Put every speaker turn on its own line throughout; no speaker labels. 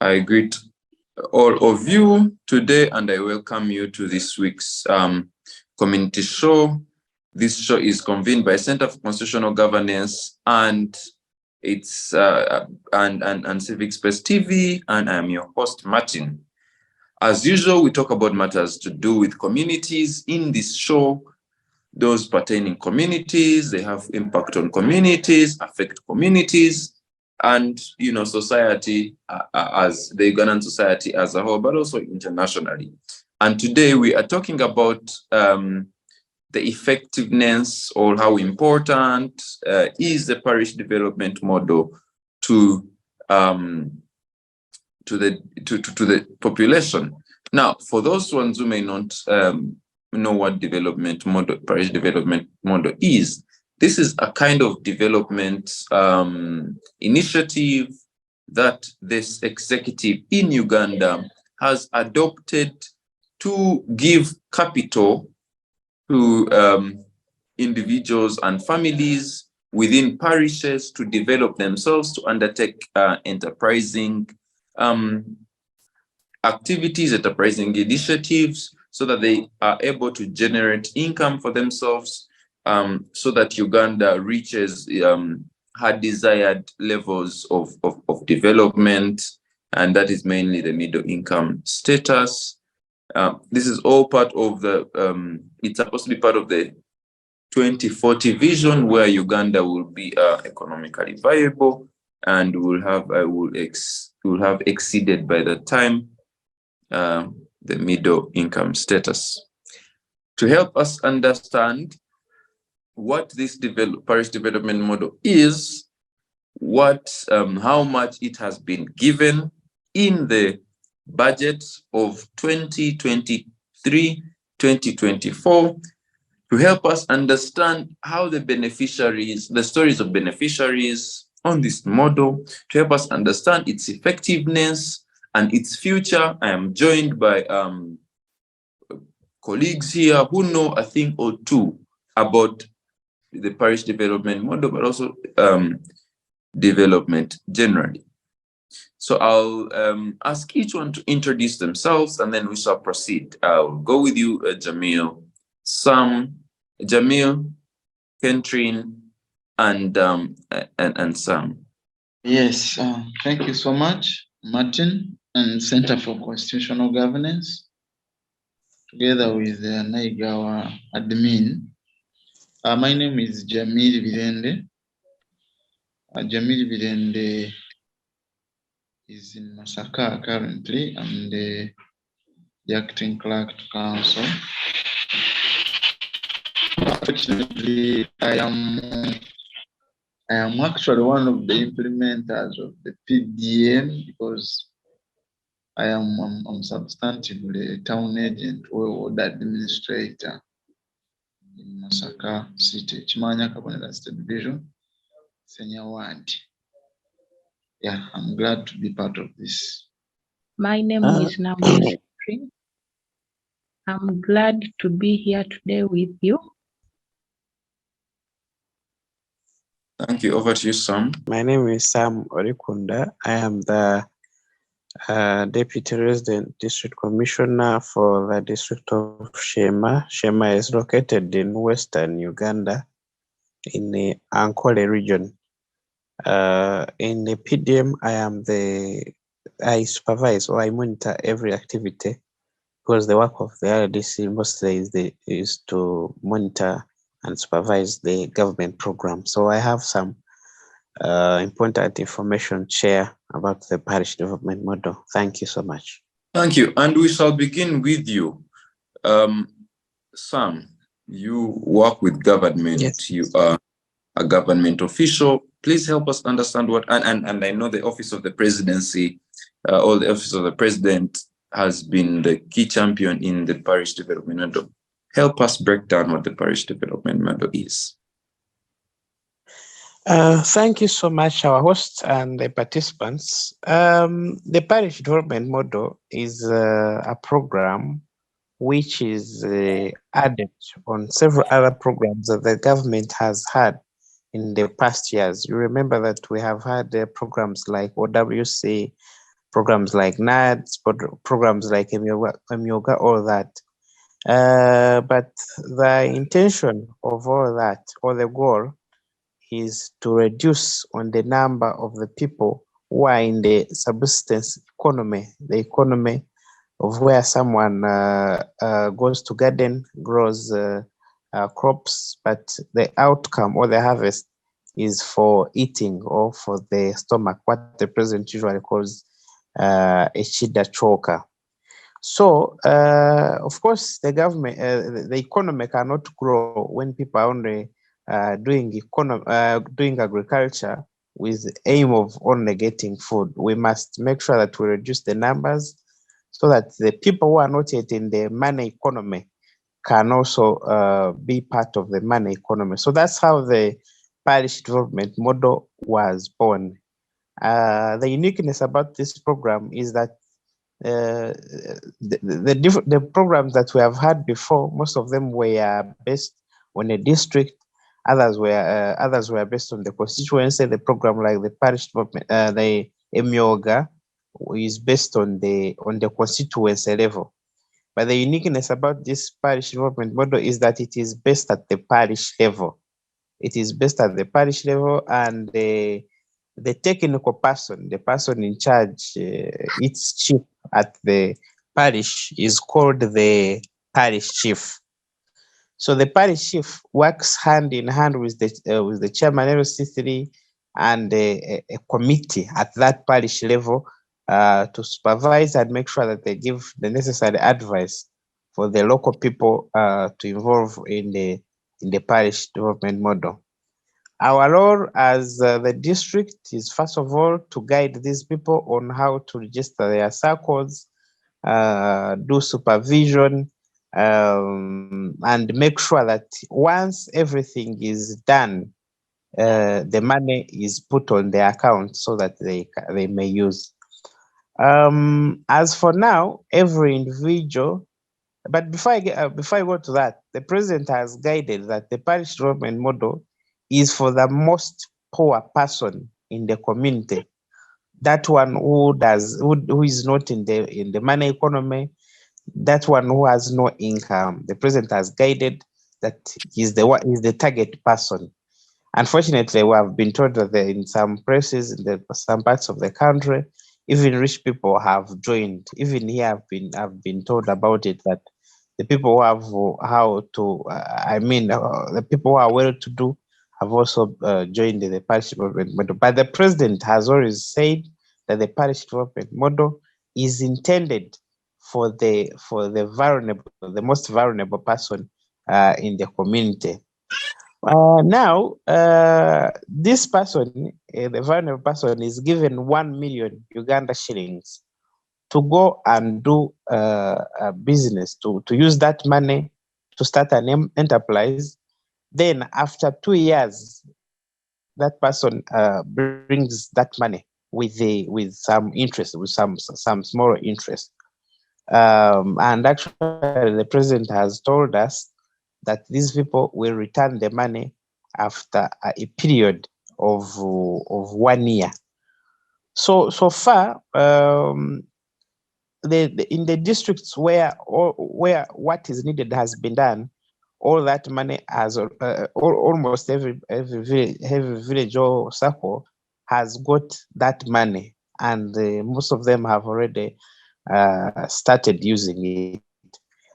I greet all of you today and I welcome you to this week's community show. This show is convened by Center for Constitutional Governance and it's and Civic Space TV, and I am your host, Martin. As usual, we talk about matters to do with communities in this show. Those pertaining communities, they have impact on communities, affect communities, and society as the Ugandan society as a whole, but also internationally. And today we are talking about the effectiveness or how important is the parish development model to the population. Now, for those ones who may not know what parish development model is, this is a kind of development initiative that this executive in Uganda has adopted to give capital to individuals and families within parishes to develop themselves, to undertake enterprising activities, enterprising initiatives, so that they are able to generate income for themselves, so that Uganda reaches her desired levels of development, and that is mainly the middle income status. This is all part of the, it's supposed to be part of the 2040 vision, where Uganda will be economically viable and will have exceeded by the time the middle income status. To help us understand what this parish development model is, how much it has been given in the budget of 2023-2024, to help us understand how the stories of beneficiaries on this model, to help us understand its effectiveness and its future. I am joined by colleagues here who know a thing or two about the parish development model, but also development generally. So I'll ask each one to introduce themselves, and then we shall proceed. I'll go with you, Jamil, Sam, Jamil, Kentrin, and Sam.
Yes, thank you so much, Martin, and Center for Constitutional Governance, together with Naigawa admin. My name is Jamil Virende. Jamil Virende is in Masaka currently. I'm the acting clerk to council. Unfortunately, I am actually one of the implementers of the PDM, because I'm substantively a town agent or ward administrator in Masaka City, Chimanya Kabonera State Division, Senior Ward. Yeah, I'm glad to be part of this.
My name is Namusi. I'm glad to be here today with you.
Thank you. Over to you, Sam.
My name is Sam Orikunda. I am the Deputy Resident District Commissioner for the district of Shema. Shema is located in Western Uganda in the Ankole region. In the PDM, I supervise or I monitor every activity, because the work of the RDC mostly is to monitor and supervise the government program. So I have some important information to share about the parish development model. Thank you so much.
Thank you. And we shall begin with you. Sam, you work with government. Yes. You are a government official. Please help us understand and I know the Office of the Presidency, or the Office of the President has been the key champion in the parish development model. Help us break down what the parish development model is.
Thank you so much, our host and the participants. The parish development model is a program which is added on several other programs that the government has had in the past years. You remember that we have had programs like OWC, programs like NADS, programs like Emyoga, all that. But the intention of all that, or the goal, is to reduce on the number of the people who are in the subsistence economy, the economy of where someone goes to garden, grows crops, but the outcome or the harvest is for eating or for the stomach, what the president usually calls a shida choker. So, of course, the government, the economy cannot grow when people are only doing agriculture with the aim of only getting food. We must make sure that we reduce the numbers so that the people who are not yet in the money economy can also be part of the money economy. So that's how the parish development model was born. The uniqueness about this program is that the programs that we have had before, most of them were based on a district. Others were based on the constituency. The program like the parish development, the Emyoga, is based on the constituency level. But the uniqueness about this parish development model is that it is based at the parish level. It is based at the parish level, and the technical person, the person in charge, its chief at the parish, is called the parish chief. So the parish chief works hand in hand with the chairman LC3 and a committee at that parish level to supervise and make sure that they give the necessary advice for the local people to involve in the parish development model. Our role as the district is, first of all, to guide these people on how to register their circles, do supervision, and make sure that once everything is done, the money is put on their account so that they may use. As for now, every individual. But before I go to that, the president has guided that the parish development model is for the most poor person in the community. That one who is not in the money economy, that one who has no income. The president has guided that is the target person. Unfortunately, we have been told that in some places, in some parts of the country, even rich people have joined. Even here, I've been told about it, that the people who have the people who are well-to-do have also joined the parish development model. But the president has always said that the parish development model is intended for the vulnerable, the most vulnerable person in the community. Now, this person, the vulnerable person, is given 1 million Uganda shillings to go and do a business, to use that money to start an enterprise. Then after 2 years, that person brings that money with some interest, with some small interest. And actually, the president has told us that these people will return the money after a period of 1 year. So far, in the districts where what is needed has been done, all that money has almost every village or circle has got that money, and most of them have already started using it.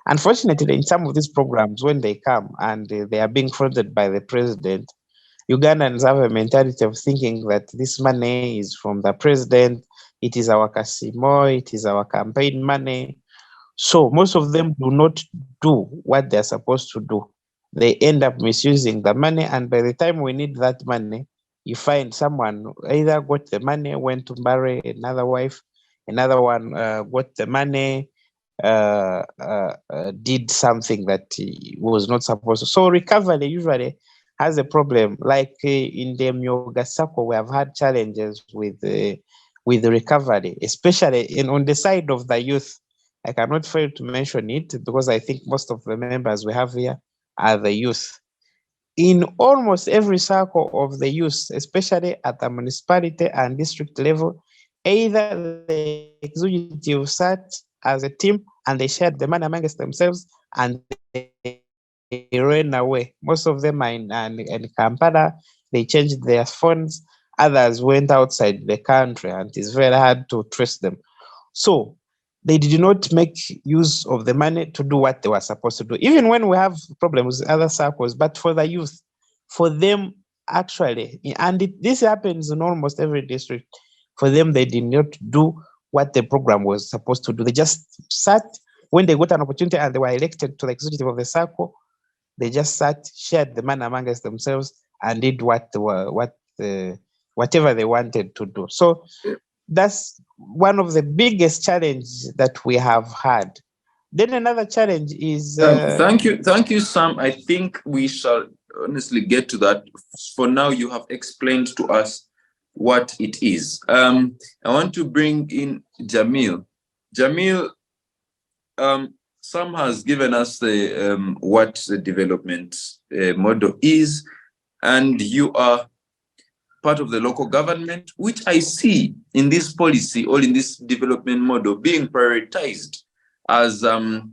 Unfortunately, in some of these programs, when they come and they are being funded by the president, Ugandans have a mentality of thinking that this money is from the president, it is our casimo, it is our campaign money. So most of them do not do what they're supposed to do. They end up misusing the money, and by the time we need that money, you find someone either got the money, went to marry another wife, another one got the money, did something that he was not supposed to. So recovery usually has a problem. Like in the Myoga circle, we have had challenges with recovery, especially on the side of the youth. I cannot fail to mention it because I think most of the members we have here are the youth. In almost every circle of the youth, especially at the municipality and district level, Either the executive sat as a team and they shared the money amongst themselves and they ran away. Most of them are in Kampala. They changed their phones. Others went outside the country, and it's very hard to trace them. So they did not make use of the money to do what they were supposed to do. Even when we have problems with other circles, but for the youth, for them actually, and this happens in almost every district, for them, they did not do what the program was supposed to do. They just sat when they got an opportunity and they were elected to the executive of the circle. They just sat, shared the money amongst themselves, and did whatever they wanted to do. So that's one of the biggest challenges that we have had. Then another challenge is
thank you, Sam. I think we shall honestly get to that. For now, you have explained to us what it is. I want to bring in Jamil. Jamil, Sam has given us the what the development model is, and you are part of the local government, which I see in this policy or in this development model being prioritized as the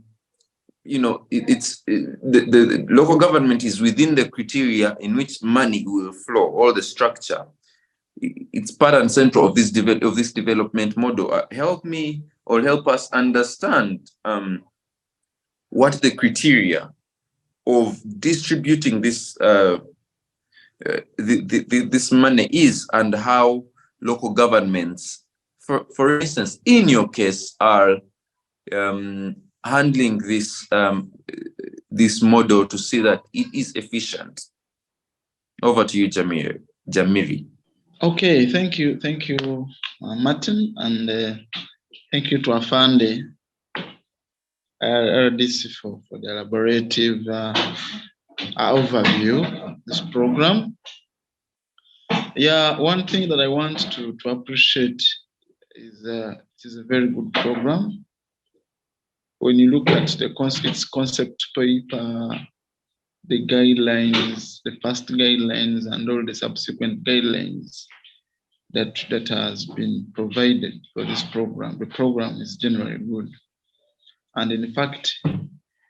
local government is within the criteria in which money will flow, or the structure. It's part and central of this development model. Help me or help us understand what the criteria of distributing this this money is, and how local governments, for instance, in your case, are handling this this model to see that it is efficient. Over to you, Jamiri.
Okay, thank you, Martin, and thank you to Afande RDC for the elaborative overview of this program. Yeah, one thing that I want to appreciate is it is a very good program. When you look at its concept paper, the guidelines, the first guidelines, and all the subsequent guidelines that has been provided for this program, the program is generally good. And in fact,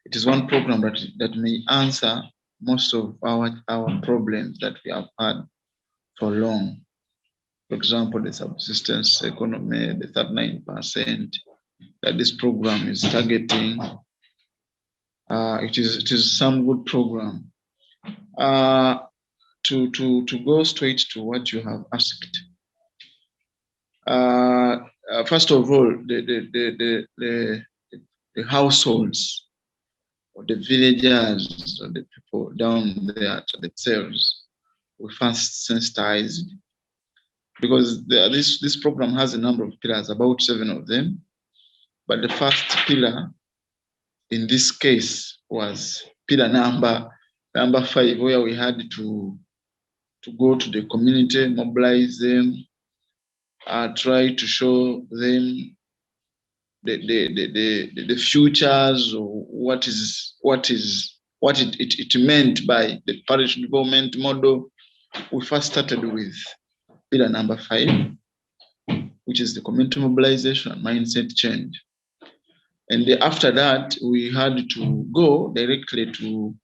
it is one program that may answer most of our problems that we have had for long. For example, the subsistence economy, the 39% that this program is targeting. It is some good program. To go straight to what you have asked. First of all, the households or the villagers or the people down there to themselves were first sensitized, because this program has a number of pillars, about 7 of them. But the first pillar in this case was pillar number 5, where we had to go to the community, mobilize them, try to show them the futures, or what it meant by the parish development model. We first started with pillar number 5, which is the community mobilization and mindset change. And after that, we had to go directly to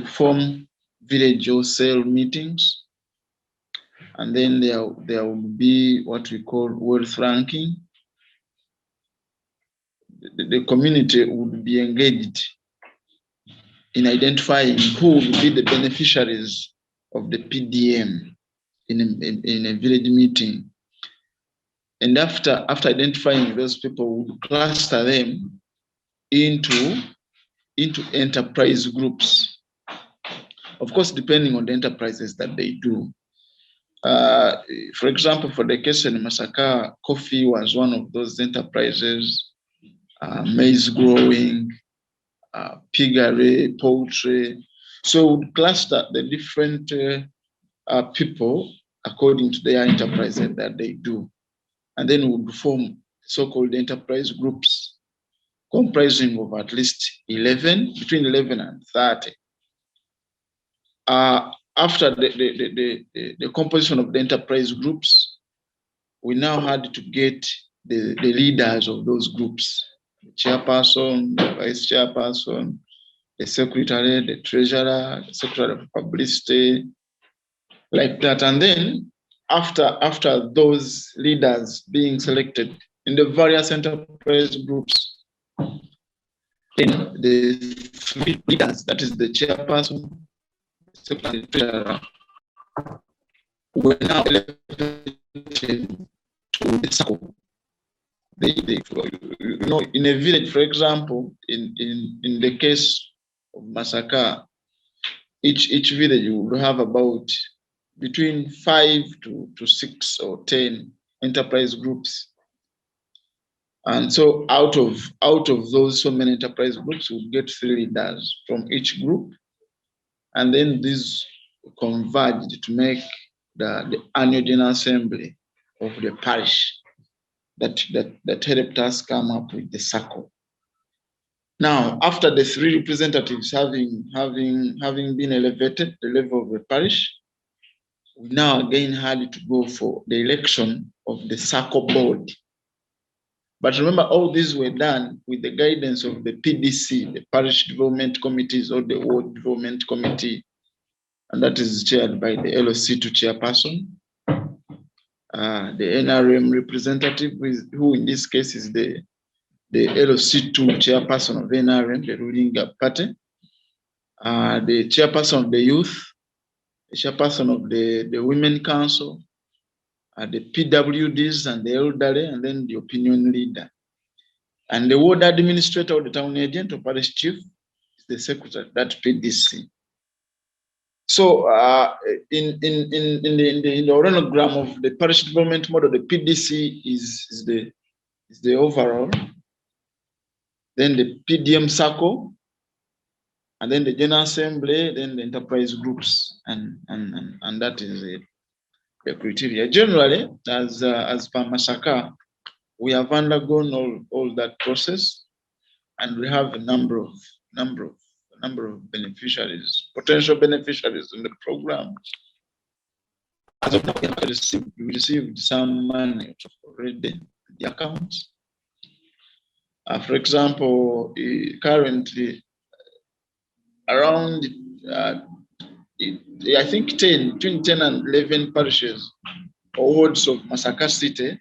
form village wholesale meetings. And then there will be what we call wealth ranking. The community would be engaged in identifying who will be the beneficiaries of the PDM in a village meeting. And after identifying those people, we would cluster them into enterprise groups. Of course, depending on the enterprises that they do. For example, for the case in Masaka, coffee was one of those enterprises, maize growing, piggery, poultry. So we cluster the different people according to their enterprises that they do. And then we would form so-called enterprise groups comprising of at least 11, between 11 and 30. After the composition of the enterprise groups, we now had to get the leaders of those groups, the chairperson, the vice chairperson, the secretary, the treasurer, the secretary of publicity, like that. And then after those leaders being selected in the various enterprise groups, then the three leaders, that is the chairperson, the secretary, the treasurer, were now elected to the circle. In a village, for example, in the case of Masaka, each village would have about between 5 to 6 or 10 enterprise groups. And so out of those so many enterprise groups, we'll get 3 leaders from each group. And then these converged to make the annual general assembly of the parish that helped us come up with the circle. Now, after the 3 representatives having been elevated the level of the parish, we now again had to go for the election of the circle board. But remember, all these were done with the guidance of the PDC, the Parish Development Committees, or the Ward Development Committee, and that is chaired by the LOC2 chairperson. The NRM representative, who in this case is the LOC2 chairperson of NRM, the ruling party, the chairperson of the youth, the chairperson of the Women Council, the PWDs and the elderly, and then the opinion leader. And the ward administrator or the town agent or parish chief is the secretary, that PDC. So in the organogram of the parish development model, the PDC is the overall, then the PDM circle, and then the general assembly, then the enterprise groups, and that is it. The criteria. Generally, as per Masaka, we have undergone all that process, and we have a number of beneficiaries, potential beneficiaries in the program. As of now, we received some money already in the accounts. For example, currently around I think between 10 and 11 parishes or wards of Masaka City.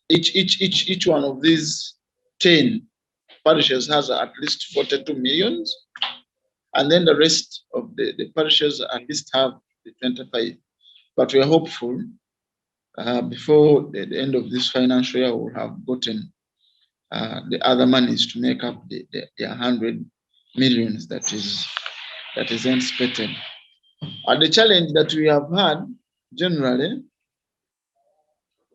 Each one of these 10 parishes has at least 42 millions, and then the rest of the parishes at least have the 25. But we are hopeful before the end of this financial year, we'll have gotten the other monies to make up the 100 millions that is anticipated. And the challenge that we have had generally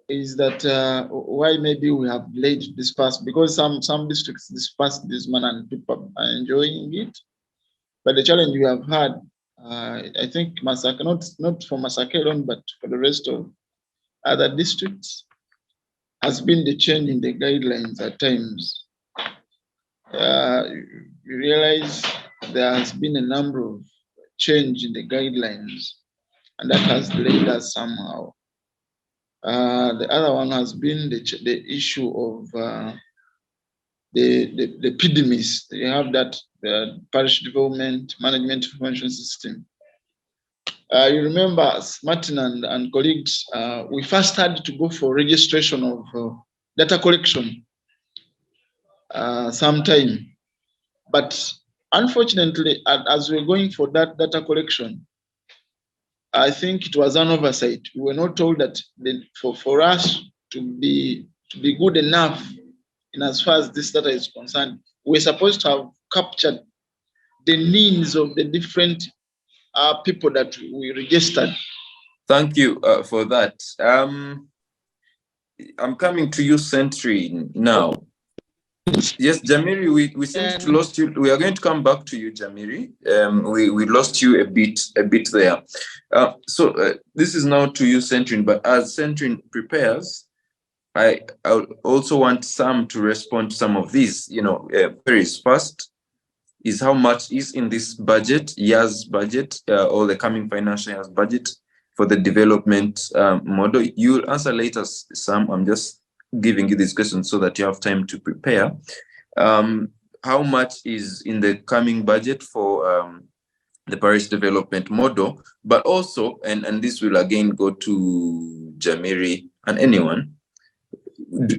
is that why maybe we have delayed disperse, because some districts disperse this money and people are enjoying it. But the challenge we have had, I think Masaka, not for Masaka alone, but for the rest of other districts, has been the change in the guidelines at times. You realize there has been a number of change in the guidelines, and that has delayed us somehow. The other one has been the issue of the PDMIS. You have that Parish Development Management Information System. You remember, Martin and colleagues, we first had to go for registration of data collection sometime. But unfortunately, as we're going for that data collection, I think it was an oversight. We were not told that for us to be good enough in as far as this data is concerned, we're supposed to have captured the needs of the different people that we registered.
Thank you for that. I'm coming to you, Sentry, now. Yes, Jamiri, we seem to lost you. We are going to come back to you, Jamiri. We lost you a bit there. So this is now to you, Centrin. But as Centrin prepares, I also want Sam to respond to some of these. Paris, first is how much is in this budget, year's budget, or the coming financial year's budget for the development model. You'll answer later, Sam. I'm just giving you these questions so that you have time to prepare. How much is in the coming budget for the parish development model? But also, and this will again go to Jamiri and anyone,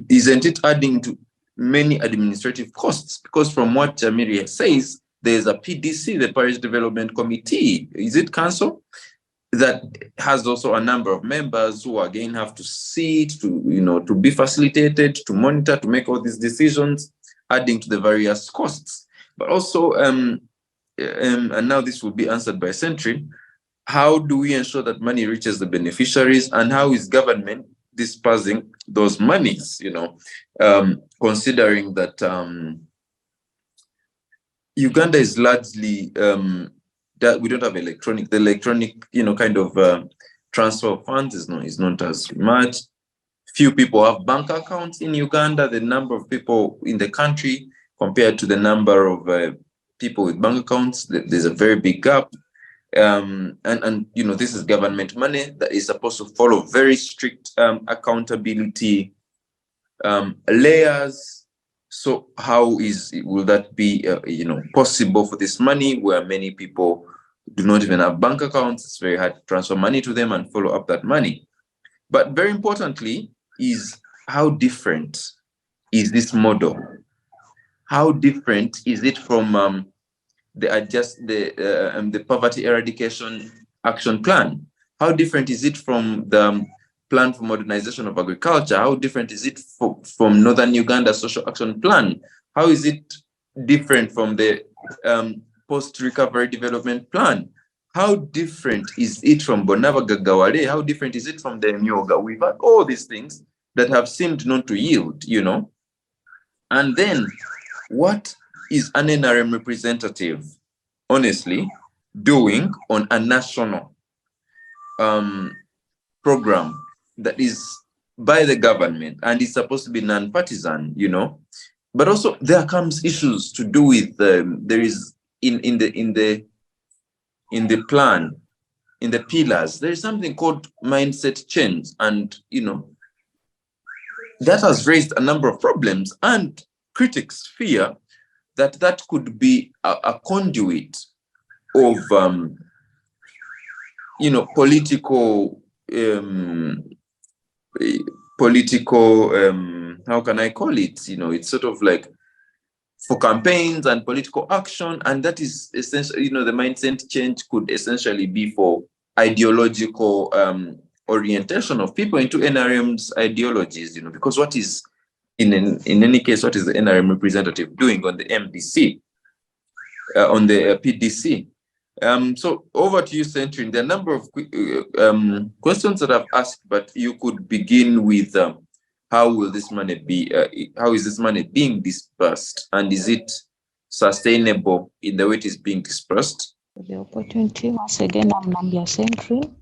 isn't it adding to many administrative costs? Because from what Jamiri says, there's a PDC, the Parish Development Committee. Is it council? That has also a number of members who again have to sit, to be facilitated, to monitor, to make all these decisions, adding to the various costs. But also, and now this will be answered by Sentry, how do we ensure that money reaches the beneficiaries, and how is government dispersing those monies, considering that Uganda is largely that we don't have the electronic, kind of transfer of funds is not as much. Few people have bank accounts in Uganda. The number of people in the country compared to the number of people with bank accounts, there's a very big gap. And this is government money that is supposed to follow very strict accountability layers. So how will that be possible for this money where many people do not even have bank accounts? It's very hard to transfer money to them and follow up that money. But very importantly is, how different is this model? How different is it from the poverty eradication action plan? How different is it from the plan for modernization of agriculture? How different is it from Northern Uganda social action plan? How is it different from the post-recovery development plan? How different is it from Bonava Gagawale? How different is it from the Myoga? We've had all these things that have seemed not to yield, And then what is an NRM representative, honestly, doing on a national program that is by the government and is supposed to be non-partisan, But also there comes issues to do with there is in the plan, in the pillars, there is something called mindset change, and that has raised a number of problems, and critics fear that could be a conduit of political how can I call it? It's sort of like for campaigns and political action, and that is essentially, the mindset change could essentially be for ideological orientation of people into NRM's ideologies, because what is in any case, what is the NRM representative doing on the MDC, on the PDC? So over to you, Centrin. There are a number of questions that I've asked, but you could begin with how will this money be? How is this money being dispersed, and is it sustainable in the way it is being dispersed?
The opportunity once again, I'm Nambia Centrin.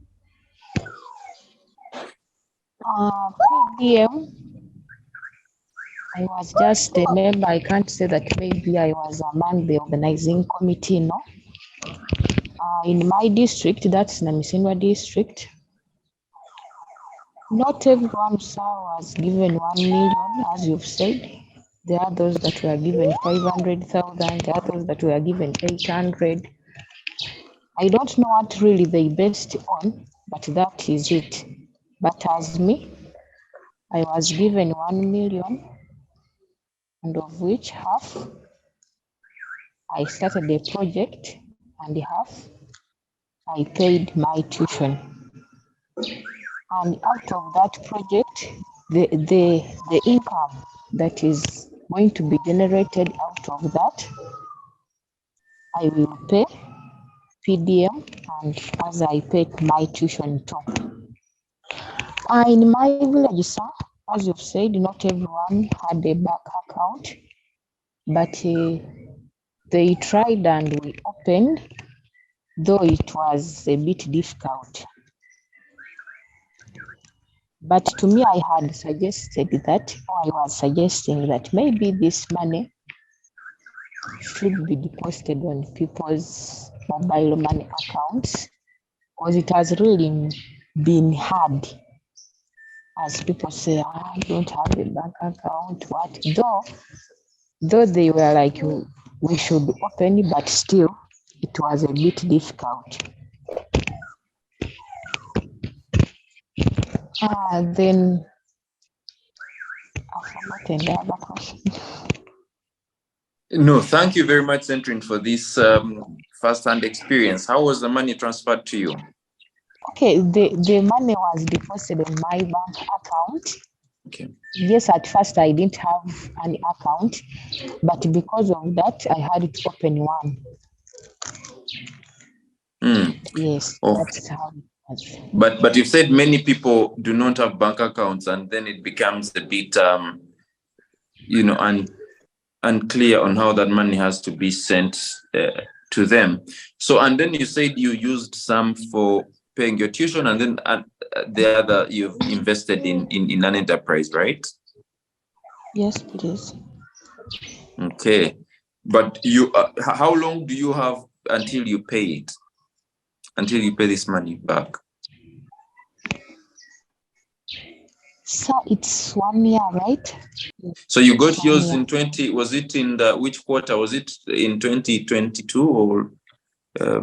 PDM, I was just a member. I can't say that maybe I was among the organizing committee, no. In my district, that's Namisindwa district, not everyone, sir, was given 1 million, as you've said. There are those that were given 500,000, there are those that were given 800. I don't know what really they based on, but that is it. But as me, I was given 1 million, and of which half I started a project, and half I paid my tuition. And out of that project, the income that is going to be generated out of that, I will pay PDM, and as I paid my tuition too. In my village, sir, as you've said, not everyone had a bank account, but they tried and we opened, though it was a bit difficult. But to me, I had suggested that, or I was suggesting that maybe this money should be deposited on people's mobile money accounts, because it has really been hard, as people say, I don't have a bank account, what? Though they were like, we should open, but still, it was a bit difficult. Then I've forgotten the other question.
No, thank you very much, Centrin, for this first-hand experience. How was the money transferred to you?
Okay, the money was deposited on my bank account.
Okay.
Yes, at first I didn't have an account, but because of that, I had to open one. Yes,
Okay.
that's how it was.
But you've said many people do not have bank accounts, and then it becomes a bit, unclear on how that money has to be sent to them. So, and then you said you used some for paying your tuition, and then the other you've invested in an enterprise, right?
Yes, please.
Okay. But you, how long do you have until you pay it? Until you pay this money back?
So it's 1 year, right?
So you got
It's 1
yours
year.
in 20, was it in which quarter? Was it in 2022 or?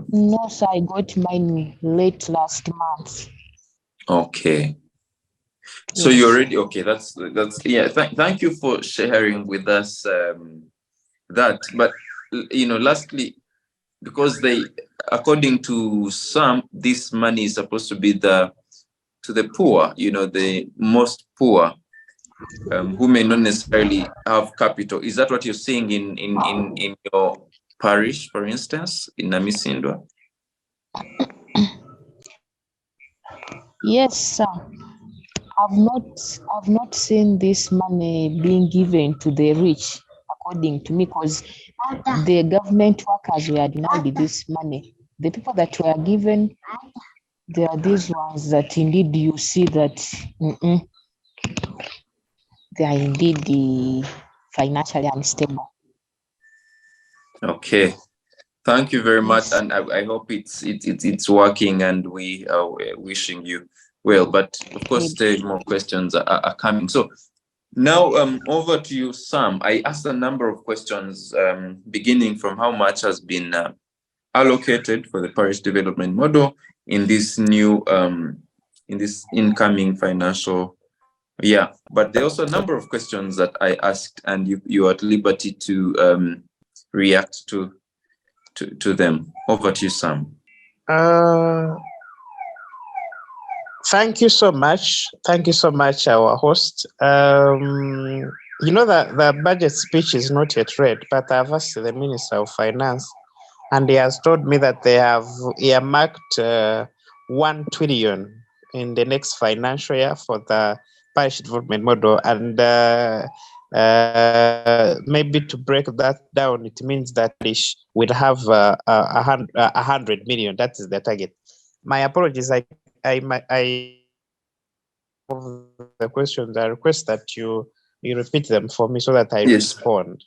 No, so I got mine late last month.
Okay. So
Yes.
you already, okay, that's yeah, thank you for sharing with us that. But, lastly, because according to some, this money is supposed to be to the poor, the most poor, who may not necessarily have capital. Is that what you're seeing in your parish, for instance, in Namisindwa?
Yes, sir. I've not seen this money being given to the rich, according to me, because the government workers were denied this money. The people that were given, they are these ones that indeed you see that they are indeed financially unstable.
Okay. Thank you very much,
Yes.
and I hope it's working, and we are wishing you well. But of course, still more questions are coming. So now, over to you, Sam. I asked a number of questions, beginning from how much has been allocated for the Parish Development Model in this new, in this incoming financial year. But there are also a number of questions that I asked, and you are at liberty to react to them. Over to you, Sam.
Thank you so much. Thank you so much, our host. You know that the budget speech is not yet read, but I've asked the Minister of Finance, and he has told me that they have earmarked 1 trillion in the next financial year for the Parish Development Model. And maybe to break that down, it means that parish will have 100 million. That is the target. My apologies. I the questions. I request that you repeat them for me so that I respond.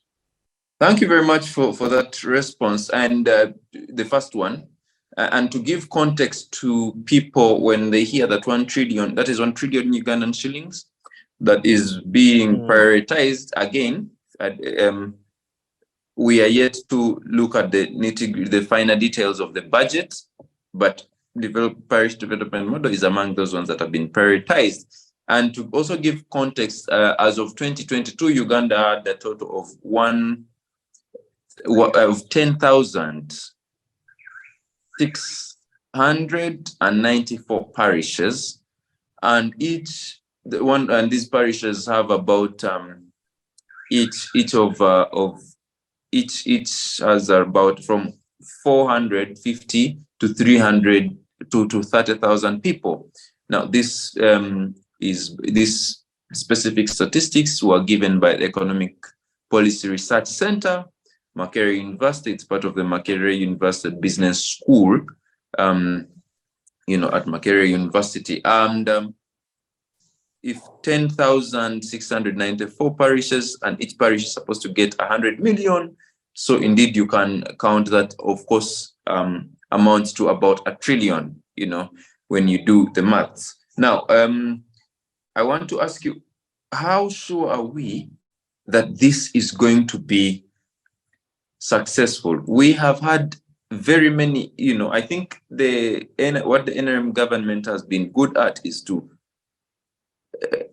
Thank you very much for that response. And the first one, and to give context to people when they hear that 1 trillion, that is 1 trillion Ugandan shillings, that is being prioritized again. We are yet to look at the finer details of the budget, but Parish Development Model is among those ones that have been prioritized. And to also give context, as of 2022, Uganda had a total of 10,694 parishes, and these parishes have about each has about from 450 to 300 to 30,000 people. Now, these specific statistics were given by the Economic Policy Research Center, Makerere University. It's part of the Makerere University Business School, at Makerere University. And if 10,694 parishes, and each parish is supposed to get 100 million, so indeed you can count that, of course, amounts to about 1 trillion, when you do the maths. Now, I want to ask you, how sure are we that this is going to be successful? We have had very many, I think what the NRM government has been good at is to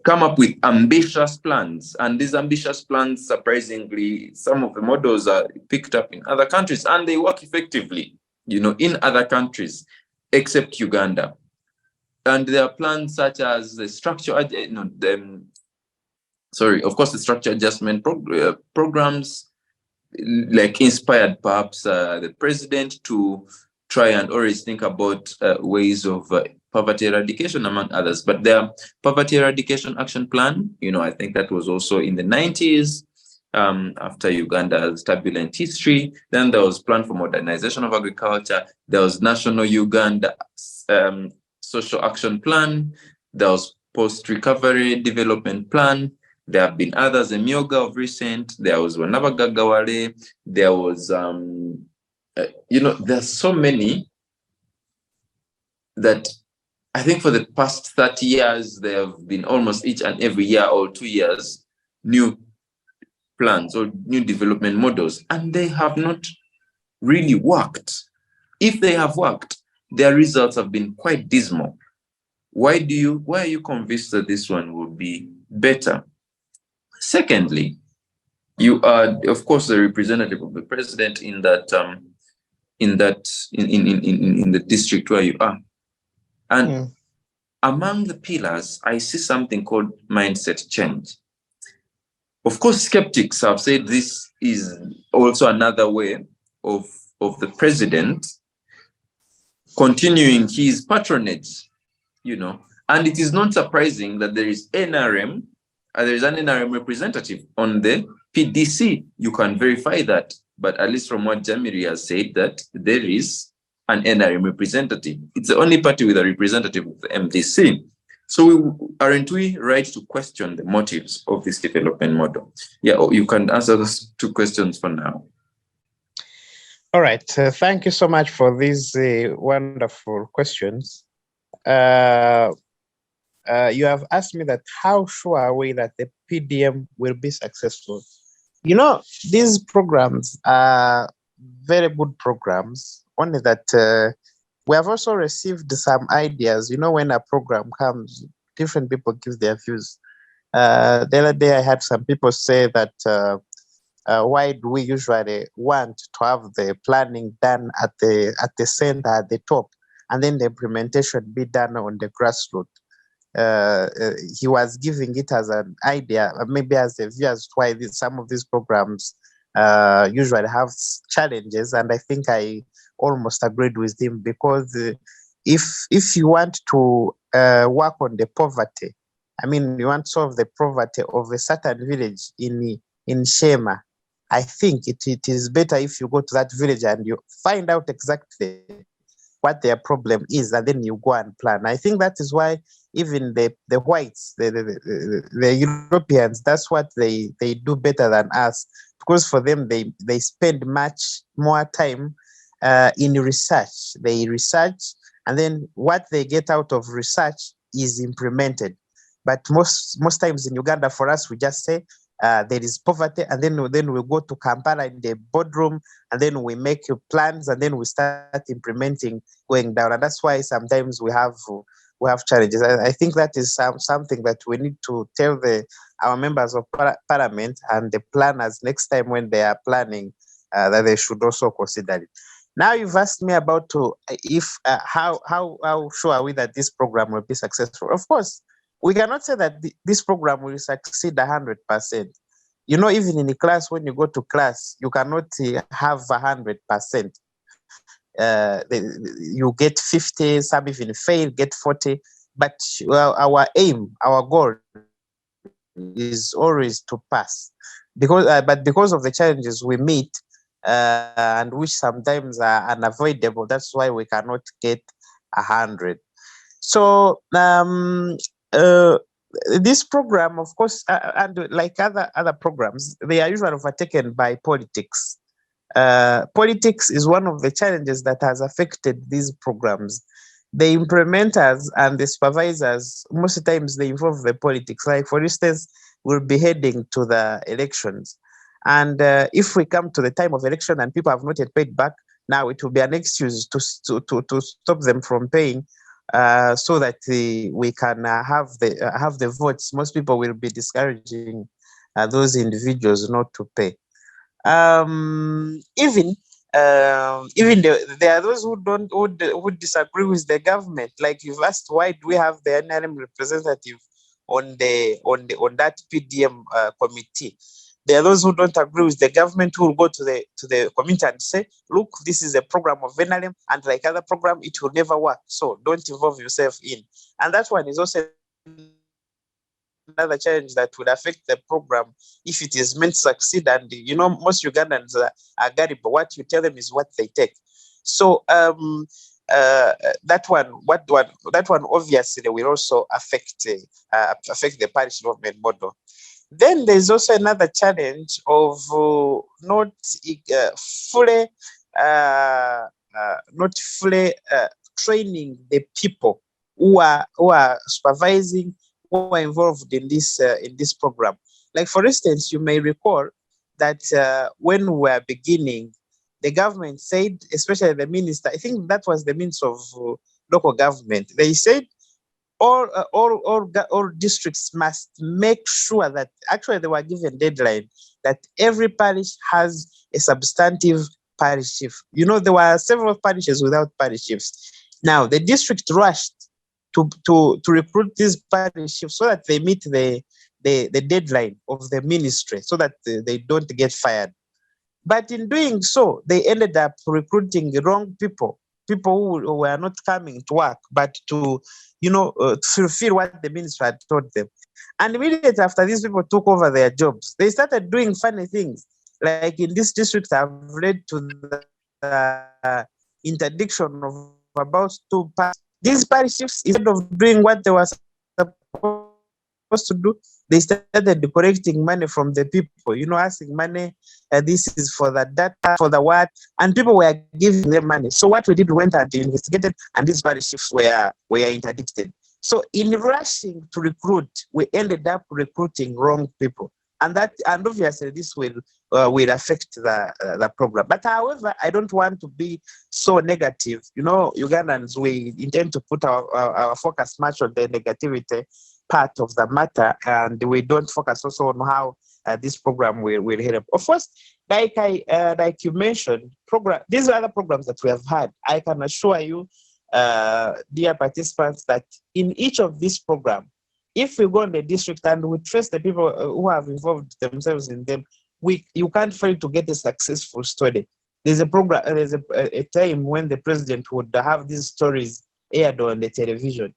come up with ambitious plans. And these ambitious plans, surprisingly, some of the models are picked up in other countries and they work effectively, in other countries, except Uganda. And there are plans such as the structure, the structure adjustment programs, like inspired perhaps the president to try and always think about ways of poverty eradication, among others. But the poverty eradication action plan, I think that was also in the 90s, after Uganda's turbulent history. Then there was plan for modernization of agriculture. There was National Uganda Social Action Plan. There was Post-Recovery Development Plan. There have been others, a Myoga of recent. There was Wanaba Gagawale. There was, there's so many that I think for the past 30 years, there have been almost each and every year or 2 years, new plans or new development models, and they have not really worked. If they have worked, their results have been quite dismal. Why are you convinced that this one will be better? Secondly, you are, of course, the representative of the president in the district where you are. And among the pillars, I see something called mindset change. Of course, skeptics have said this is also another way of the president continuing his patronage, and it is not surprising that there is an NRM representative on the PDC. You can verify that, but at least from what Jamiri has said, that there is an NRM representative. It's the only party with a representative of the MDC. So aren't we right to question the motives of this development model? Yeah, you can answer those two questions for now.
All right. Thank you so much for these wonderful questions. You have asked me that how sure are we that the PDM will be successful? These programs are very good programs, only that we have also received some ideas. When a program comes, different people give their views. The other day I had some people say that why do we usually want to have the planning done at the center, at the top, and then the implementation be done on the grassroots? He was giving it as an idea, maybe as a view as to why some of these programs usually have challenges, and I think I almost agreed with him, because if you want to work on the poverty, you want to solve the poverty of a certain village in Shema, I think it is better if you go to that village and you find out exactly what their problem is, and then you go and plan. I think that is why even the whites, the Europeans, that's what they do better than us, because for them they spend much more time in research. They research, and then what they get out of research is implemented. But most times in Uganda, for us, we just say there is poverty, and then we go to Kampala in the boardroom, and then we make plans, and then we start implementing, going down. And that's why sometimes we have challenges. I think that is something that we need to tell our members of parliament and the planners next time when they are planning, that they should also consider it. Now you've asked me about how sure are we that this program will be successful. Of course, we cannot say that this program will succeed 100%. Even in the class, when you go to class, you cannot have 100%. You get 50, some even fail, get 40. But our aim, our goal is always to pass. Because of the challenges we meet, and which sometimes are unavoidable, that's why we cannot get 100. So this program, of course, and like other programs, they are usually overtaken by politics. Politics is one of the challenges that has affected these programs, the implementers and the supervisors, most times they involve the politics. Like, for instance, we'll be heading to the elections. And if we come to the time of election and people have not yet paid back, now it will be an excuse to stop them from paying, so that we can have the votes. Most people will be discouraging those individuals not to pay. Even there are those who disagree with the government. Like, you've asked, why do we have the NRM representative on that PDM committee? There are those who don't agree with the government who will go to the committee and say, look, this is a program of NRM, and like other program, it will never work. So don't involve yourself in. And that one is also another challenge that would affect the program if it is meant to succeed. And most Ugandans are gullible. What you tell them is what they take. So that one obviously will also affect the parish development model. Then there's also another challenge of not fully training the people who are supervising, who are involved in this program. Like, for instance, you may recall that when we were beginning, the government said, especially the minister, I think that was the Minister of Local Government, they said all districts must make sure that, actually they were given deadline, that every parish has a substantive parish chief. There were several parishes without parish chiefs. Now the district rushed to recruit these parish chiefs so that they meet the deadline of the ministry, so that they don't get fired. But in doing so, they ended up recruiting the wrong people who were not coming to work, but to fulfill what the minister had told them. And immediately after these people took over their jobs, they started doing funny things. Like, in this district, have led to the interdiction of about 2 parishes. These parishes, instead of doing what they were supposed to do, they started collecting money from the people, asking money, this is for the data, for the what, and people were giving them money. So what we did, we went and investigated, and these parishes were interdicted. So in rushing to recruit, we ended up recruiting wrong people, and obviously this will affect the program. But however, I don't want to be so negative. Ugandans, we intend to put our focus much on the negativity part of the matter, and we don't focus also on how this program will help. Of course, like you mentioned, these are other programs that we have had. I can assure you, dear participants, that in each of these programs, if we go in the district and we trace the people who have involved themselves in them, you can't fail to get a successful story. There's a program. There's a time when the president would have these stories aired on the television.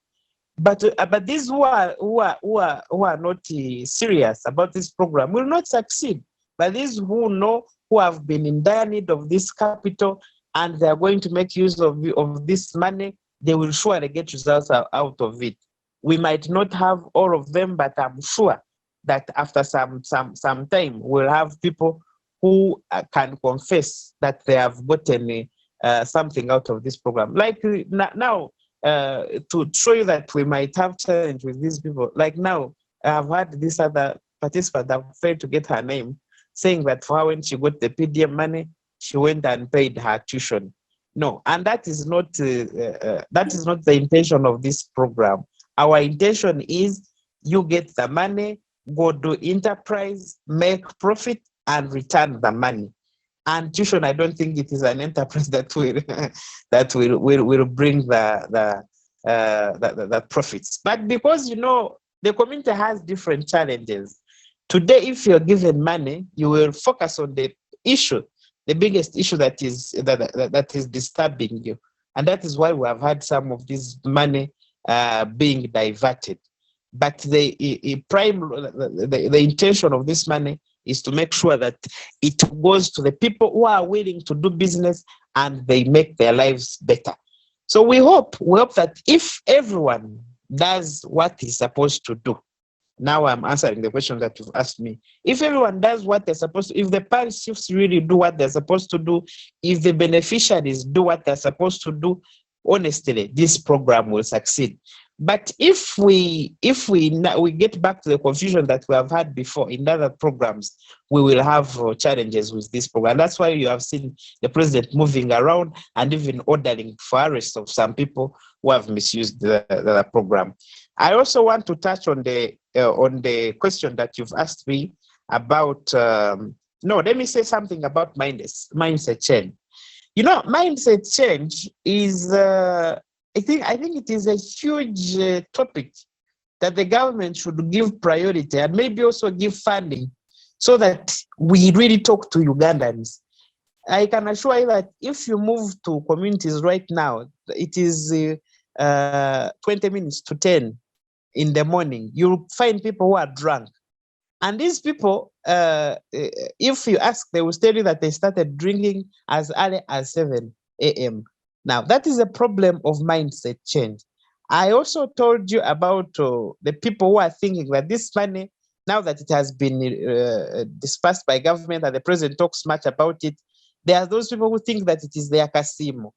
But these who are not serious about this program will not succeed. But these who have been in dire need of this capital, and they are going to make use of this money, they will surely get results out of it. We might not have all of them, but I'm sure that after some time, we'll have people who can confess that they have gotten something out of this program. Like now. To show you that we might have challenge with these people. Like now, I've had this other participant that failed to get her name, saying that for her, when she got the PDM money, she went and paid her tuition. No, and that is not the intention of this program. Our intention is you get the money, go do enterprise, make profit, and return the money. And tuition, I don't think it is an enterprise that will bring the profits. But because the community has different challenges. Today, if you're given money, you will focus on the issue, the biggest issue that is disturbing you, and that is why we have had some of this money being diverted. But the intention of this money is to make sure that it goes to the people who are willing to do business and they make their lives better. So we hope that if everyone does what he's supposed to do, now I'm answering the question that you've asked me. If everyone does what they're supposed to, if the parish chiefs really do what they're supposed to do, if the beneficiaries do what they're supposed to do,
honestly, this program will succeed. But if we get back to the confusion that we have had before in other programs, we will have challenges with this program. That's why you have seen the president moving around and even ordering for arrest of some people who have misused the program. I also want to touch on the question that you've asked me about. No, let me say something about mindset change. You know, mindset change is. I think it is a huge topic that the government should give priority and maybe also give funding so that we really talk to Ugandans. I can assure you that if you move to communities right now, it is 20 minutes to 10 in the morning. You'll find people who are drunk. And these people, if you ask, they will tell you that they started drinking as early as 7 a.m. Now, that is a problem of mindset change. I also told you about the people who are thinking that this money, now that it has been dispersed by government and the president talks much about it, there are those people who think that it is their casino.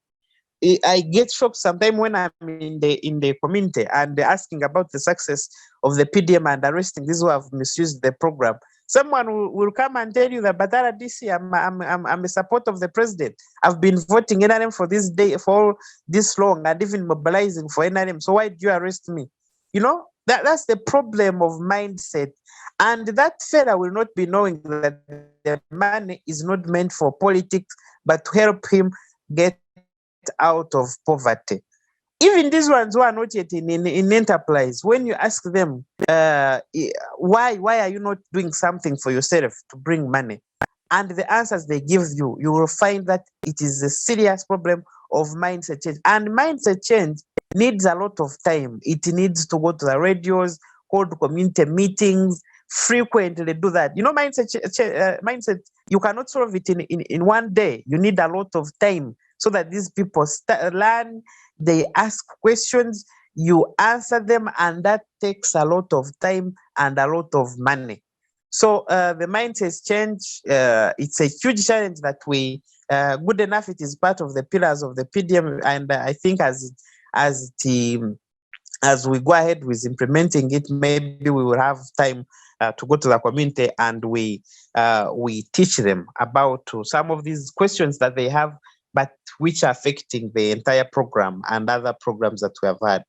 I get shocked sometimes when I'm in the community and they're asking about the success of the PDM and arresting these who have misused the program. Someone will come and tell you that, but DC, I'm a support of the president. I've been voting NRM for this day, for this long, and even mobilizing for NRM. So why do you arrest me? You know, that's the problem of mindset. And that fella will not be knowing that the money is not meant for politics, but to help him get out of poverty. Even these ones who are not yet in enterprise, when you ask them, why are you not doing something for yourself to bring money? And the answers they give you, you will find that it is a serious problem of mindset change. And mindset change needs a lot of time. It needs to go to the radios, hold community meetings, frequently do that. You know, mindset, you cannot solve it in one day. You need a lot of time so that these people learn, they ask questions, you answer them, and that takes a lot of time and a lot of money. So the mindset change, it's a huge challenge that we, good enough, it is part of the pillars of the PDM, and I think as we go ahead with implementing it, maybe we will have time to go to the community and we teach them about some of these questions that they have, but which are affecting the entire program and other programs that we have had.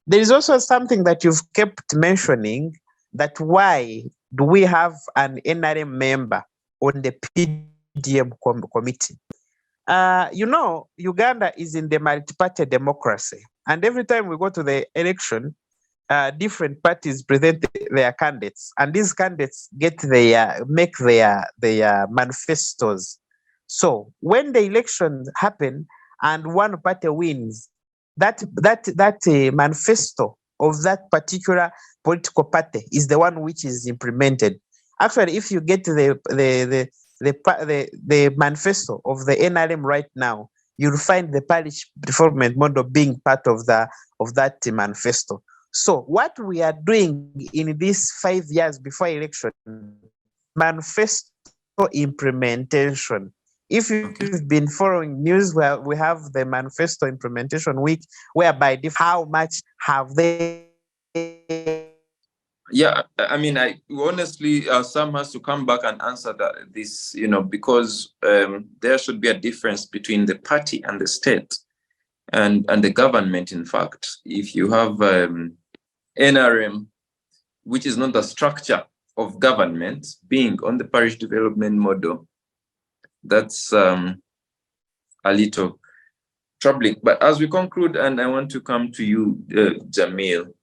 There is also something that you've kept mentioning, that why do we have an NRM member on the PDM committee? You know, Uganda is in the multi-party democracy, and every time we go to the election, different parties present their candidates, and these candidates make their manifestos. So when the elections happen and one party wins, that manifesto of that particular political party is the one which is implemented. Actually, if you get the manifesto of the NRM right now, you'll find the Parish Development Model being part of that manifesto. So what we are doing in these 5 years before election, manifesto implementation. If you've been following news, where we have the manifesto implementation week, whereby how much have they?
Yeah, I mean, honestly, Sam has to come back and answer this, you know, because there should be a difference between the party and the state and the government. In fact, if you have NRM, which is not the structure of government, being on the parish development model, that's a little troubling. But as we conclude, and I want to come to you, Jamil,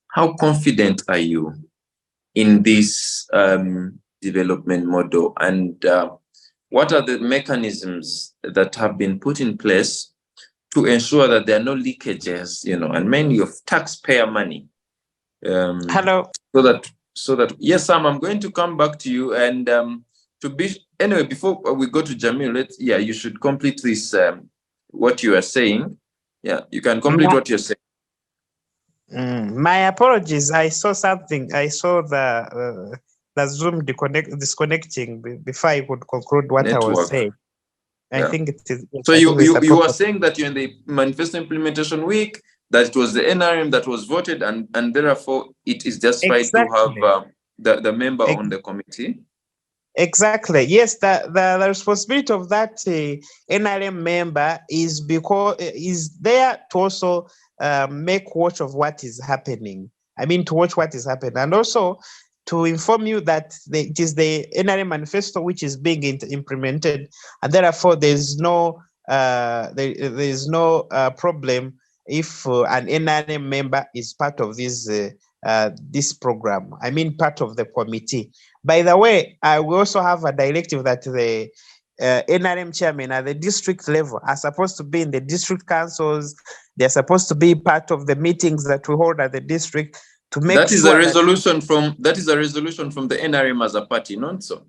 how confident are you in this development model, and what are the mechanisms that have been put in place to ensure that there are no leakages, you know, and mainly of taxpayer money?
Hello.
So that yes, Sam, I'm going to come back to you, and anyway, before we go to Jamil, you should complete this what you are saying. Yeah, you can complete what you're saying.
My apologies. I saw something. I saw the Zoom disconnecting before I could conclude what I was saying. I think it is. Yes,
So
I think it's
you are
appropriate.
saying that you're in the manifesto implementation week, that it was the NRM that was voted, and therefore it is justified to have the member on the committee.
Exactly. Yes, the responsibility of that NRM member is there to also make watch of what is happening. I mean, to watch what is happening, and also to inform you that it is the NRM manifesto which is being implemented, and therefore there's no problem if an NRM member is part of this program. I mean, part of the committee. By the way, we also have a directive that the NRM chairman at the district level are supposed to be in the district councils. They're supposed to be part of the meetings that we hold at the district to make
that is
sure
a resolution from the NRM as a party, not so?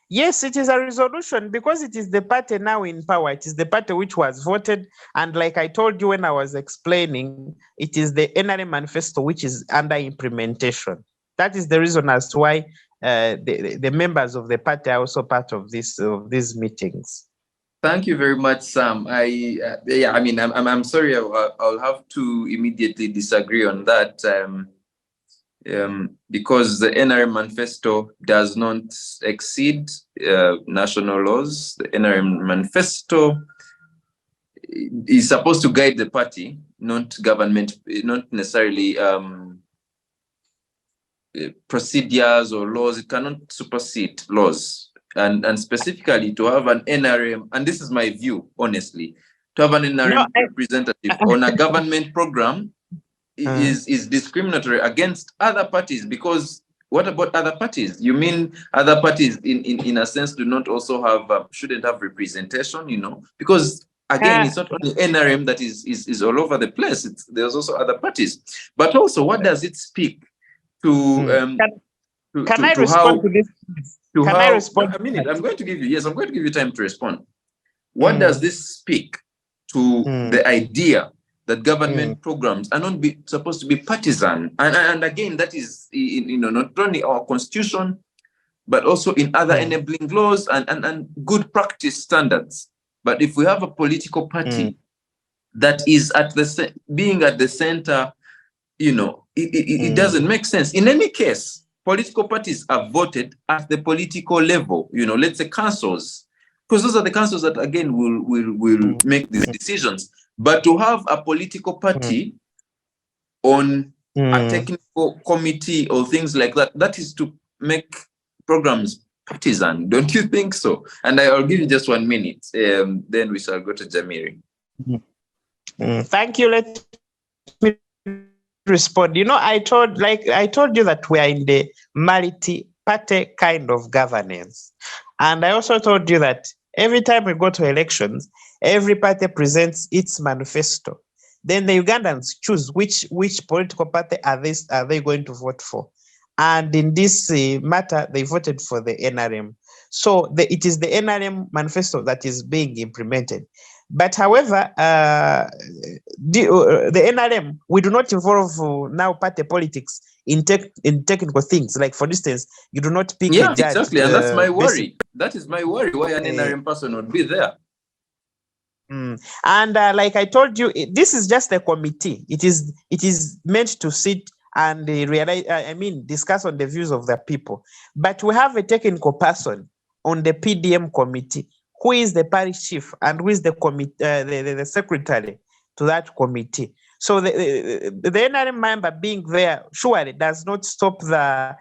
Yes, it is a resolution because it is the party now in power. It is the party which was voted. And like I told you when I was explaining, it is the NRM manifesto which is under implementation. That is the reason as to why the members of the party are also part of these meetings.
Thank you very much, Sam. I'm sorry, I'll have to immediately disagree on that. Because the NRM manifesto does not exceed national laws. The NRM manifesto is supposed to guide the party, not government, not necessarily procedures or laws. It cannot supersede laws. And specifically to have an NRM, and this is my view, honestly, to have an NRM representative on a government program is discriminatory against other parties, because what about other parties? You mean other parties in a sense do not also have shouldn't have representation, because again it's not only NRM that is all over the place. There's also other parties. But also, what does it speak to
can I respond to this? Can I respond?
A minute, I'm going to give you time to respond. What does this speak to the idea that government programs are not supposed to be partisan? And again, that is not only our constitution, but also in other enabling laws and good practice standards. But if we have a political party that is being at the center, it doesn't make sense. In any case, political parties are voted at the political level, let's say councils, because those are the councils that again will make these decisions. But to have a political party on a technical committee or things like that, that is to make programs partisan. Don't you think so? And I'll give you just 1 minute, then we shall go to Jamiri.
Thank you. Let me respond. I told you that we are in the multi-party kind of governance. And I also told you that every time we go to elections, every party presents its manifesto. Then the Ugandans choose which political party are they going to vote for. And in this matter, they voted for the NRM. So it is the NRM manifesto that is being implemented. But however, the NRM, we do not involve now party politics in technical things. Like, for instance, you do not pick a judge.
Exactly, and that's my worry. That is my worry, why an NRM person would be there.
And like I told you, this is just a committee. It is meant to sit and discuss on the views of the people. But we have a technical person on the PDM committee, who is the parish chief and who is the the secretary to that committee. So the NRM member being there surely does not stop the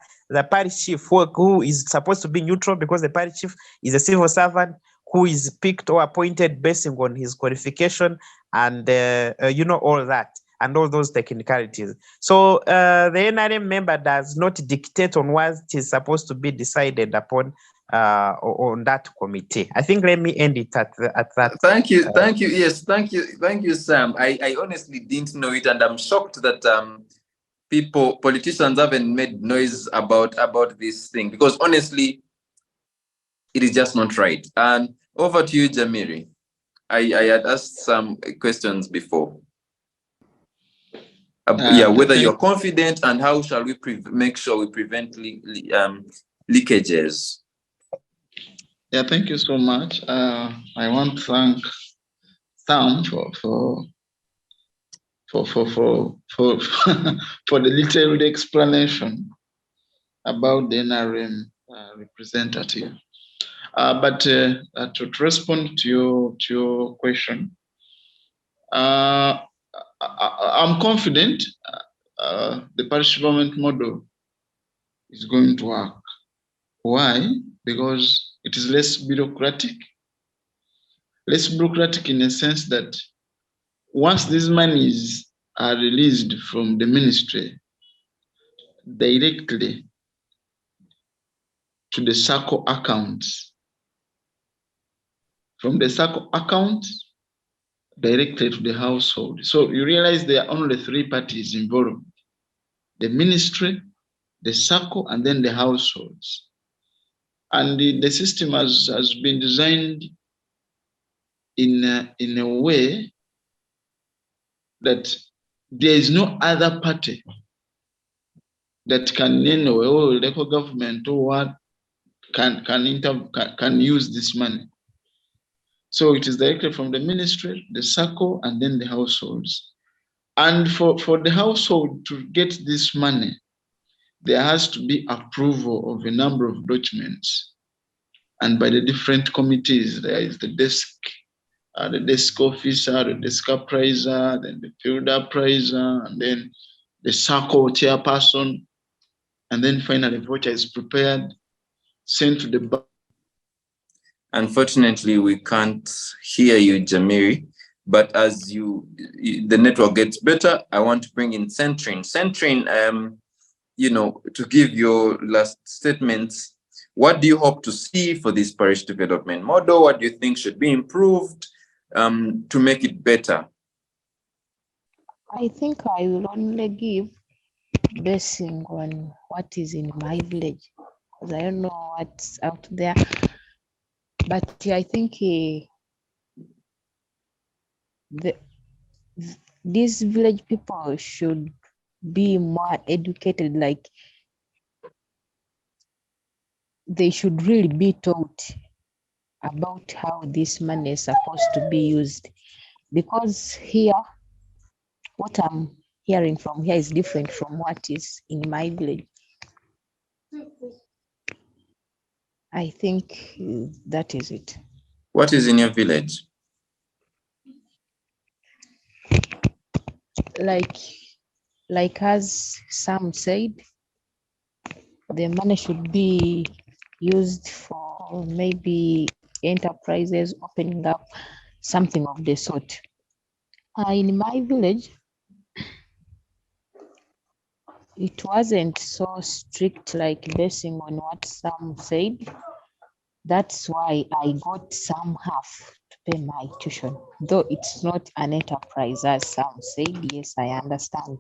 parish chief who is supposed to be neutral, because the parish chief is a civil servant who is picked or appointed based on his qualification and all that and all those technicalities. So the NRM member does not dictate on what is supposed to be decided upon on that committee. I think let me end it at that.
Thank you. Yes, thank you, Sam. I honestly didn't know it, and I'm shocked that politicians haven't made noise about this thing, because honestly, it is just not right. And over to you, Jamiri. I had asked some questions before. Whether you're confident and how shall we make sure we prevent leakages?
Yeah, thank you so much. I want to thank Sam for for the detailed explanation about the NRM representative. But to respond to your question, I'm confident the parish development model is going to work. Why? Because it is less bureaucratic. Less bureaucratic in a sense that once these monies are released from the ministry directly to the circle accounts, from the circle account directly to the household. So you realize there are only three parties involved: the ministry, the circle, and then the households. And the system has been designed in a way that there is no other party that can, or local government or what can use this money. So it is directly from the ministry, the circle, and then the households. And for the household to get this money, there has to be approval of a number of documents, and by the different committees. There is the desk officer, the desk appraiser, then the field appraiser, and then the circle chairperson, and then finally voucher is prepared, sent to the bank.
Unfortunately, we can't hear you, Jamiri. But as the network gets better, I want to bring in Centrin. Centrin, to give your last statements, what do you hope to see for this parish development model? What do you think should be improved to make it better?
I think I will only give basing on what is in my village, because I don't know what's out there. But I think these village people should be more educated, like they should really be taught about how this money is supposed to be used, because here what I'm hearing from here is different from what is in my village. I think that is it.
What is in your village?
Like as Sam said, the money should be used for maybe enterprises opening up, something of the sort. In my village, it wasn't so strict, like basing on what Sam said. That's why I got some half to pay my tuition, though it's not an enterprise as Sam said. Yes, I understand,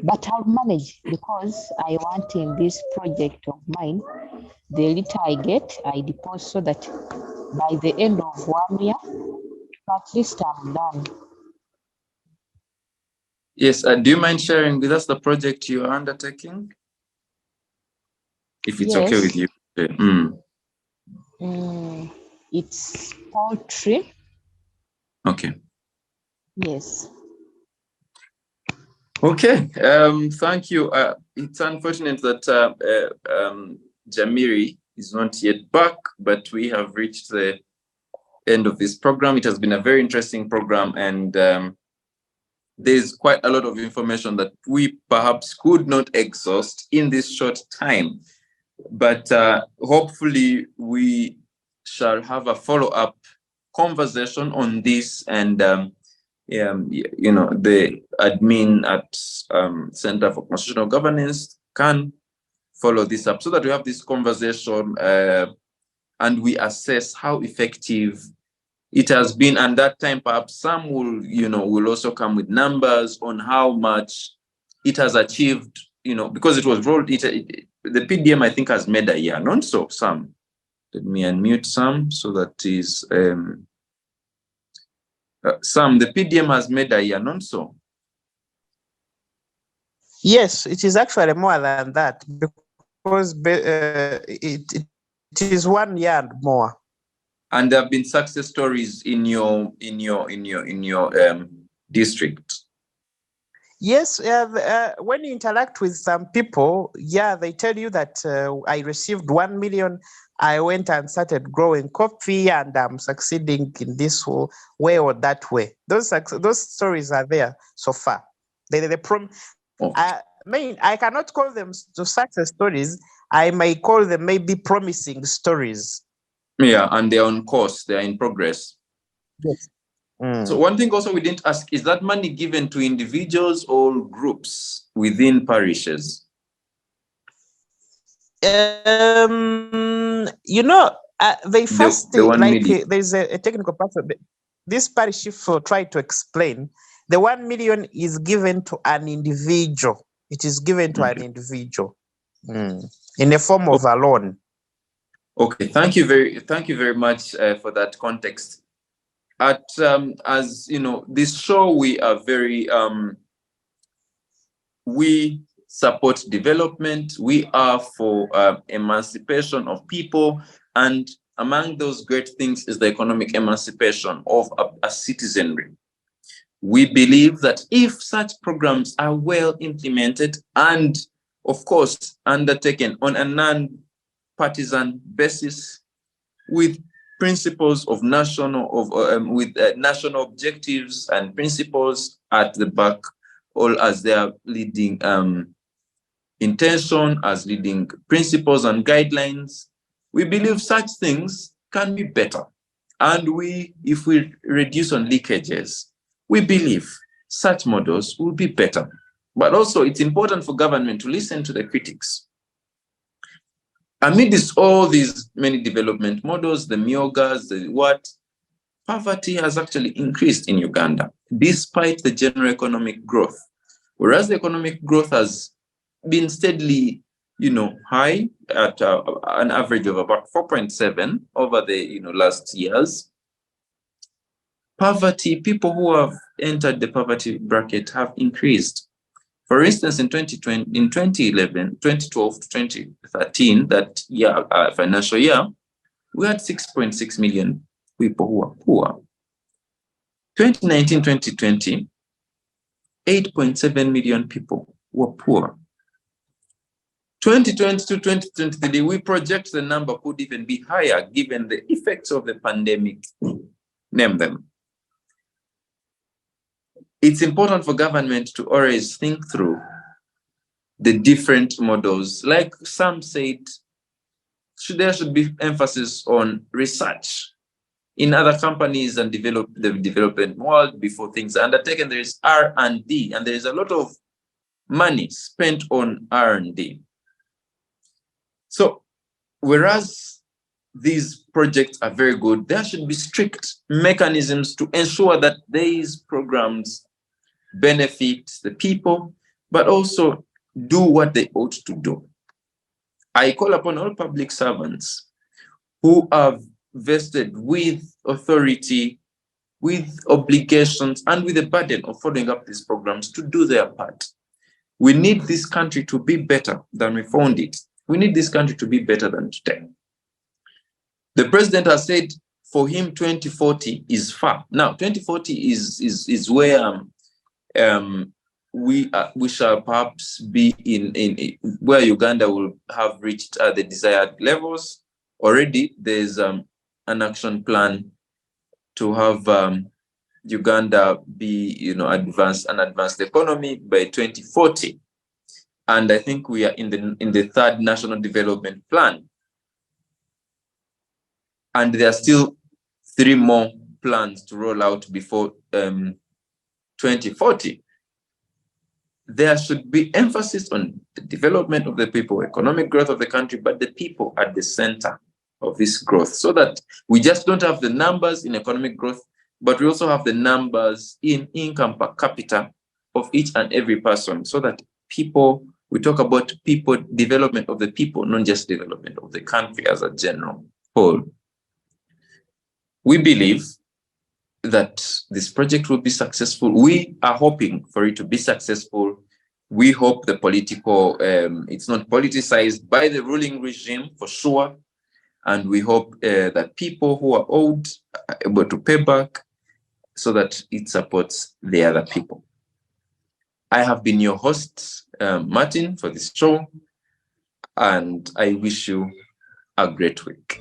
but I'll manage, because I want in this project of mine, the little I get, I deposit, so that by the end of 1 year, at least I'm done.
Yes, do you mind sharing with us the project you are undertaking? If it's okay with you.
It's poultry.
Okay.
Yes.
Okay. Thank you. It's unfortunate that Jamiri is not yet back, but we have reached the end of this program. It has been a very interesting program, and there's quite a lot of information that we perhaps could not exhaust in this short time. But hopefully we shall have a follow-up conversation on this, and the admin at Center for Constitutional Governance can follow this up, so that we have this conversation and we assess how effective it has been. And that time perhaps some will also come with numbers on how much it has achieved, because it was rolled, the PDM I think has made a year, not so some. Let me unmute some so that is Sam, the PDM has made a year, not so.
Yes, it is actually more than that, because it is 1 year and more.
And there have been success stories in your district.
Yes, when you interact with some people, yeah, they tell you that I received 1 million. I went and started growing coffee, and I'm succeeding in this way or that way. Those stories are there so far. I mean, I cannot call them success stories. I may call them maybe promising stories.
Yeah, and they're on course. They're in progress.
Yes.
So one thing also we didn't ask, is that money given to individuals or groups within parishes?
You know, they first there's a technical part of it. This parish chief tried to explain the 1 million is given to an individual. It is given to an individual in the form of a loan.
Okay, thank you very much for that context. As you know, this show, we are very we support development. We are for emancipation of people, and among those great things is the economic emancipation of a citizenry. We believe that if such programs are well implemented and, of course, undertaken on a non-partisan basis with principles of national objectives and principles at the back, all as their leading intention, as leading principles and guidelines, we believe such things can be better. And if we reduce on leakages, we believe such models will be better. But also, it's important for government to listen to the critics. Amidst all these many development models, the myogas, poverty has actually increased in Uganda, despite the general economic growth. Whereas the economic growth has been steadily, high at an average of about 4.7 over the last years. Poverty, people who have entered the poverty bracket have increased. For instance, in 2012 to 2013, that year, financial year, we had 6.6 million people who were poor. 2019-2020, 8.7 million people were poor. 2020 to 2023, we project the number could even be higher given the effects of the pandemic. Name them. It's important for government to always think through the different models. Like some said, there should be emphasis on research. In other companies and the development world, before things are undertaken, there is R&D, and there is a lot of money spent on R&D. So, whereas these projects are very good, there should be strict mechanisms to ensure that these programs benefit the people, but also do what they ought to do. I call upon all public servants who are vested with authority, with obligations, and with the burden of following up these programs to do their part. We need this country to be better than we found it. We need this country to be better than today. The president has said for him 2040 is far. Now, 2040 is where we shall perhaps be in where Uganda will have reached the desired levels. Already, there's an action plan to have Uganda be, an advanced economy by 2040, and I think we are in the third national development plan, and there are still 3 more plans to roll out before 2040. There should be emphasis on the development of the people, economic growth of the country, but the people at the center of this growth, so that we just don't have the numbers in economic growth, but we also have the numbers in income per capita of each and every person, so that we talk about people, development of the people, not just development of the country as a general whole. We believe that this project will be successful. We are hoping for it to be successful. We hope the political, it's not politicized by the ruling regime for sure. And we hope that people who are owed are able to pay back so that it supports the other people. I have been your host, Martin, for this show, and I wish you a great week.